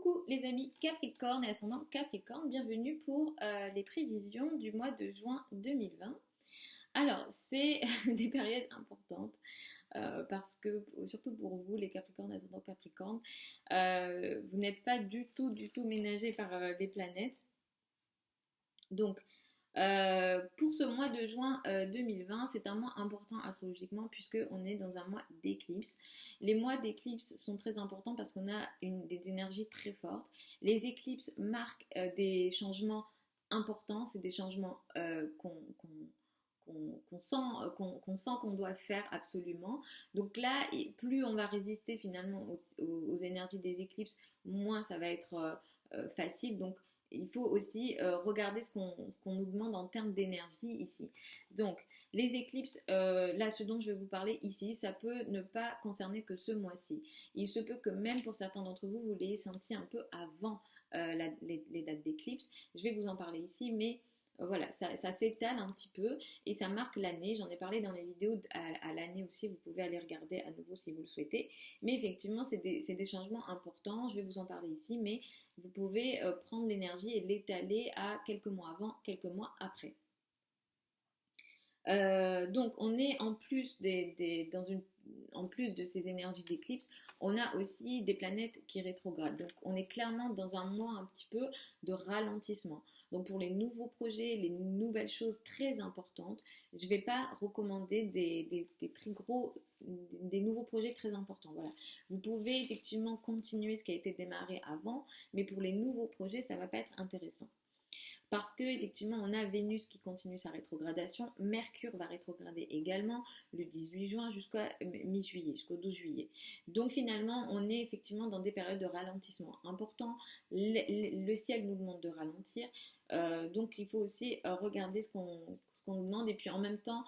Coucou les amis Capricorne et ascendant Capricorne, bienvenue pour les prévisions du mois de juin 2020. Alors, c'est des périodes importantes parce que, surtout pour vous les Capricornes, ascendant Capricorne, vous n'êtes pas du tout ménagés par les planètes. Donc, pour ce mois de juin 2020, c'est un mois important astrologiquement puisqu'on est dans un mois d'éclipse. Les mois d'éclipse sont très importants parce qu'on a des énergies très fortes. Les éclipses marquent des changements importants, c'est des changements qu'on sent qu'on doit faire absolument. Donc là, plus on va résister finalement aux énergies des éclipses, moins ça va être facile. Donc il faut aussi regarder ce qu'on nous demande en termes d'énergie ici. Donc, les éclipses, là, ce dont je vais vous parler ici, ça peut ne pas concerner que ce mois-ci. Il se peut que même pour certains d'entre vous, vous l'ayez senti un peu avant les dates d'éclipse. Je vais vous en parler ici, mais voilà, ça s'étale un petit peu et ça marque l'année. J'en ai parlé dans les vidéos à l'année aussi, vous pouvez aller regarder à nouveau si vous le souhaitez. Mais effectivement, c'est des changements importants, je vais vous en parler ici, mais vous pouvez prendre l'énergie et l'étaler à quelques mois avant, quelques mois après. Donc on est en plus en plus de ces énergies d'éclipse, on a aussi des planètes qui rétrogradent. Donc on est clairement dans un mois un petit peu de ralentissement. Donc pour les nouveaux projets, les nouvelles choses très importantes, je ne vais pas recommander des nouveaux projets très importants. Voilà. Vous pouvez effectivement continuer ce qui a été démarré avant, mais pour les nouveaux projets, ça ne va pas être intéressant. Parce que effectivement, on a Vénus qui continue sa rétrogradation, Mercure va rétrograder également le 18 juin jusqu'à mi-juillet, jusqu'au 12 juillet. Donc finalement, on est effectivement dans des périodes de ralentissement importants. Le ciel nous demande de ralentir. Donc il faut aussi regarder ce qu'on nous demande. Et puis en même temps,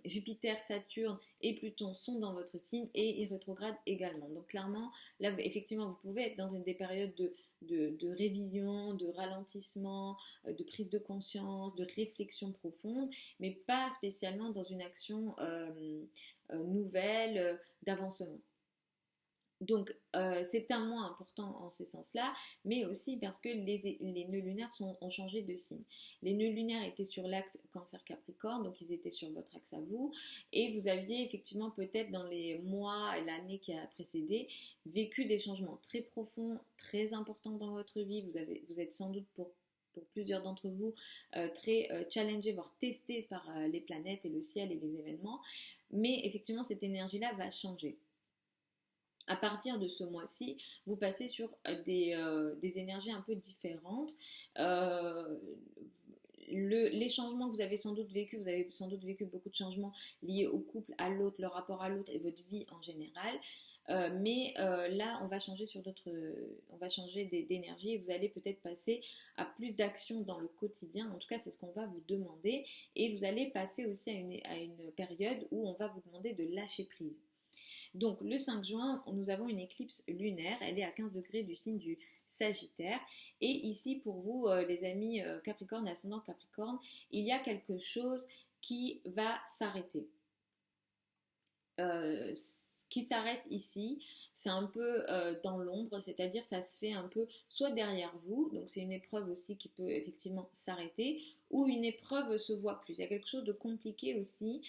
Jupiter, Saturne et Pluton sont dans votre signe et ils rétrogradent également. Donc clairement, là, effectivement, vous pouvez être dans des périodes de révision, de ralentissement, de prise de conscience, de réflexion profonde, mais pas spécialement dans une action nouvelle d'avancement. Donc, c'est un mois important en ce sens-là, mais aussi parce que les nœuds lunaires ont changé de signe. Les nœuds lunaires étaient sur l'axe Cancer-Capricorne, donc ils étaient sur votre axe à vous, et vous aviez effectivement peut-être dans les mois et l'année qui a précédé vécu des changements très profonds, très importants dans votre vie. Vous êtes sans doute pour plusieurs d'entre vous très challengés, voire testés par les planètes et le ciel et les événements, mais effectivement cette énergie-là va changer. À partir de ce mois-ci, vous passez sur des énergies un peu différentes. Les changements que vous avez sans doute vécu, vous avez sans doute vécu beaucoup de changements liés au couple, à l'autre, le rapport à l'autre et votre vie en général. Mais là, on va changer on va changer d'énergie et vous allez peut-être passer à plus d'action dans le quotidien. En tout cas, c'est ce qu'on va vous demander. Et vous allez passer aussi à une période où on va vous demander de lâcher prise. Donc le 5 juin, nous avons une éclipse lunaire, elle est à 15 degrés du signe du Sagittaire. Et ici pour vous, les amis Capricorne, ascendant Capricorne, il y a quelque chose qui va s'arrêter. Ce qui s'arrête ici, c'est un peu dans l'ombre, c'est-à-dire ça se fait un peu soit derrière vous, donc c'est une épreuve aussi qui peut effectivement s'arrêter, ou une épreuve se voit plus. Il y a quelque chose de compliqué aussi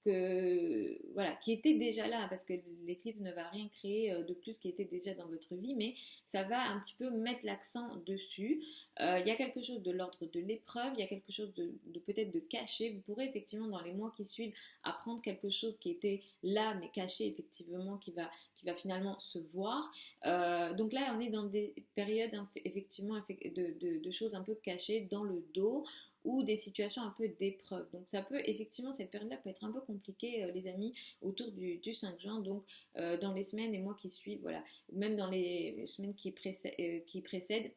qui était déjà là, parce que l'éclipse ne va rien créer de plus qui était déjà dans votre vie, mais ça va un petit peu mettre l'accent dessus. Il y a quelque chose de l'ordre de l'épreuve, il y a quelque chose de peut-être de caché. Vous pourrez effectivement dans les mois qui suivent apprendre quelque chose qui était là mais caché effectivement, qui va finalement se voir. Donc là on est dans des périodes effectivement de choses un peu cachées dans le dos, ou des situations un peu d'épreuve. Donc ça peut effectivement, cette période-là peut être un peu compliquée, les amis, autour du 5 juin, donc dans les semaines et mois qui suivent, voilà, même dans les semaines qui précèdent,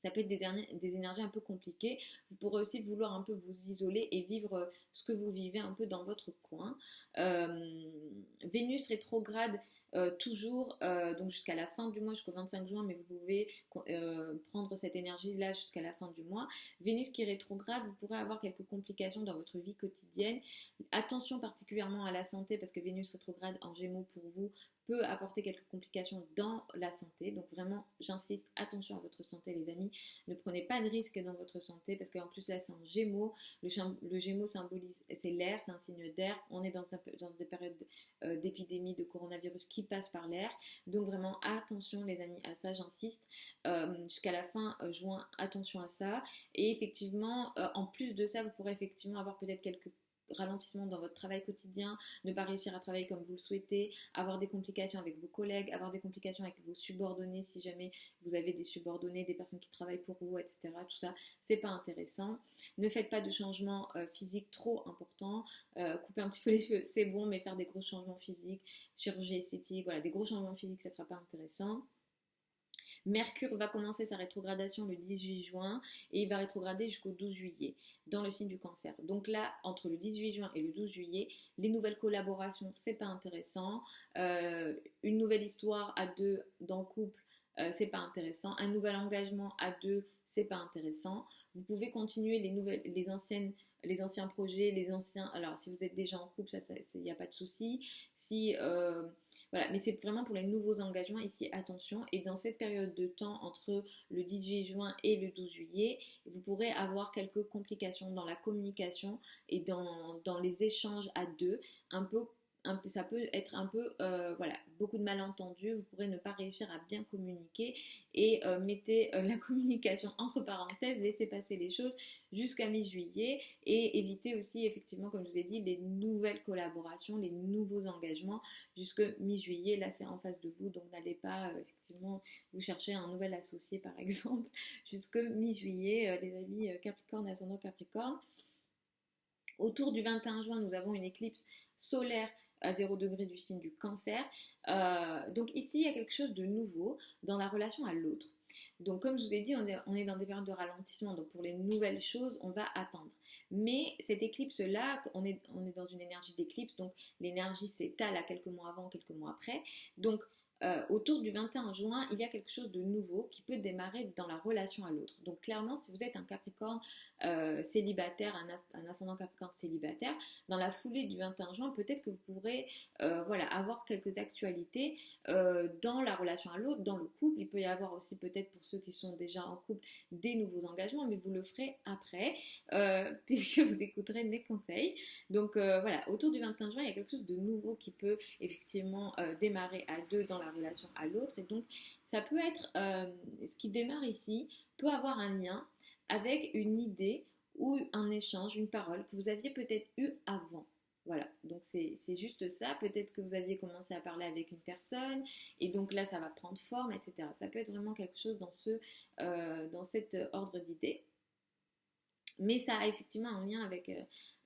ça peut être des énergies un peu compliquées. Vous pourrez aussi vouloir un peu vous isoler et vivre ce que vous vivez un peu dans votre coin. Vénus rétrograde toujours, donc jusqu'à la fin du mois, jusqu'au 25 juin, mais vous pouvez prendre cette énergie-là jusqu'à la fin du mois. Vénus qui rétrograde, vous pourrez avoir quelques complications dans votre vie quotidienne. Attention particulièrement à la santé, parce que Vénus rétrograde en Gémeaux pour vous peut apporter quelques complications dans la santé. Donc vraiment, j'insiste, attention à votre santé les amis. Ne prenez pas de risques dans votre santé parce qu'en plus là c'est en Gémeaux. Le Gémeaux symbolise, c'est l'air, c'est un signe d'air. On est dans des périodes d'épidémie de coronavirus qui passent par l'air. Donc vraiment attention les amis à ça, j'insiste. Jusqu'à la fin juin, attention à ça. Et effectivement, en plus de ça, vous pourrez effectivement avoir peut-être quelques ralentissement dans votre travail quotidien, ne pas réussir à travailler comme vous le souhaitez, avoir des complications avec vos collègues, avoir des complications avec vos subordonnés si jamais vous avez des subordonnés, des personnes qui travaillent pour vous, etc. Tout ça, c'est pas intéressant. Ne faites pas de changements physiques trop importants. Couper un petit peu les cheveux, c'est bon, mais faire des gros changements physiques, chirurgie esthétique, voilà, des gros changements physiques, ça sera pas intéressant. Mercure va commencer sa rétrogradation le 18 juin et il va rétrograder jusqu'au 12 juillet dans le signe du Cancer. Donc là, entre le 18 juin et le 12 juillet, les nouvelles collaborations, c'est pas intéressant. Une nouvelle histoire à deux dans le couple, c'est pas intéressant. Un nouvel engagement à deux, c'est pas intéressant. Vous pouvez continuer les anciens projets, les anciens. Alors, si vous êtes déjà en couple, il n'y a pas de souci. Si voilà, mais c'est vraiment pour les nouveaux engagements ici, attention. Et dans cette période de temps entre le 18 juin et le 12 juillet, vous pourrez avoir quelques complications dans la communication et dans les échanges à deux, ça peut être un peu, voilà, beaucoup de malentendus, vous pourrez ne pas réussir à bien communiquer et mettez la communication entre parenthèses, laissez passer les choses jusqu'à mi-juillet et évitez aussi effectivement, comme je vous ai dit, les nouvelles collaborations, les nouveaux engagements jusqu'à mi-juillet, là c'est en face de vous, donc n'allez pas effectivement vous chercher un nouvel associé par exemple, jusqu'à mi-juillet, les amis Capricorne, ascendant Capricorne. Autour du 21 juin, nous avons une éclipse solaire à 0 degré du signe du Cancer. Donc ici, il y a quelque chose de nouveau dans la relation à l'autre. Donc comme je vous ai dit, on est dans des périodes de ralentissement. Donc pour les nouvelles choses, on va attendre. Mais cette éclipse-là, on est dans une énergie d'éclipse. Donc l'énergie s'étale à quelques mois avant, quelques mois après. Donc autour du 21 juin, il y a quelque chose de nouveau qui peut démarrer dans la relation à l'autre. Donc clairement, si vous êtes un Capricorne célibataire, un ascendant Capricorne célibataire, dans la foulée du 21 juin, peut-être que vous pourrez voilà, avoir quelques actualités dans la relation à l'autre, dans le couple. Il peut y avoir aussi peut-être pour ceux qui sont déjà en couple des nouveaux engagements, mais vous le ferez après, puisque vous écouterez mes conseils. Donc voilà, autour du 21 juin, il y a quelque chose de nouveau qui peut effectivement démarrer à deux dans la relation à l'autre. Et donc, ça peut être, ce qui démarre ici, peut avoir un lien avec une idée ou un échange, une parole que vous aviez peut-être eu avant. Voilà, donc c'est juste ça. Peut-être que vous aviez commencé à parler avec une personne et donc là ça va prendre forme, etc. Ça peut être vraiment quelque chose dans cet ordre d'idées. Mais ça a effectivement un lien avec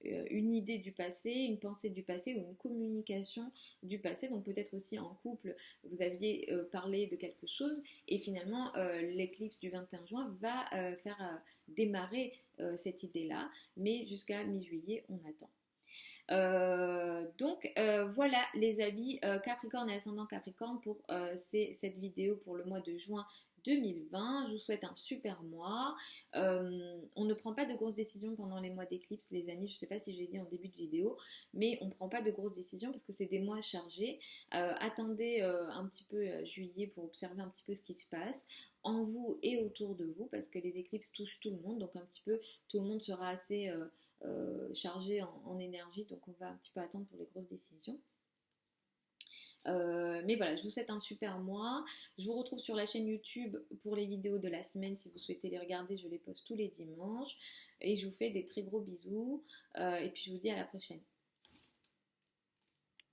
une idée du passé, une pensée du passé ou une communication du passé. Donc peut-être aussi en couple, vous aviez parlé de quelque chose et finalement l'éclipse du 21 juin va faire démarrer cette idée-là. Mais jusqu'à mi-juillet, on attend. Donc voilà les amis Capricorne et ascendant Capricorne pour cette vidéo pour le mois de juin 2020. Je vous souhaite un super mois. On ne prend pas de grosses décisions pendant les mois d'éclipse les amis, je ne sais pas si je l'ai dit en début de vidéo, mais on ne prend pas de grosses décisions parce que c'est des mois chargés. Attendez un petit peu juillet pour observer un petit peu ce qui se passe en vous et autour de vous parce que les éclipses touchent tout le monde, donc un petit peu tout le monde sera assez chargé en énergie, donc on va un petit peu attendre pour les grosses décisions. Mais voilà, je vous souhaite un super mois. Je vous retrouve sur la chaîne YouTube pour les vidéos de la semaine. Si vous souhaitez les regarder, je les poste tous les dimanches. Et je vous fais des très gros bisous. Et puis je vous dis à la prochaine.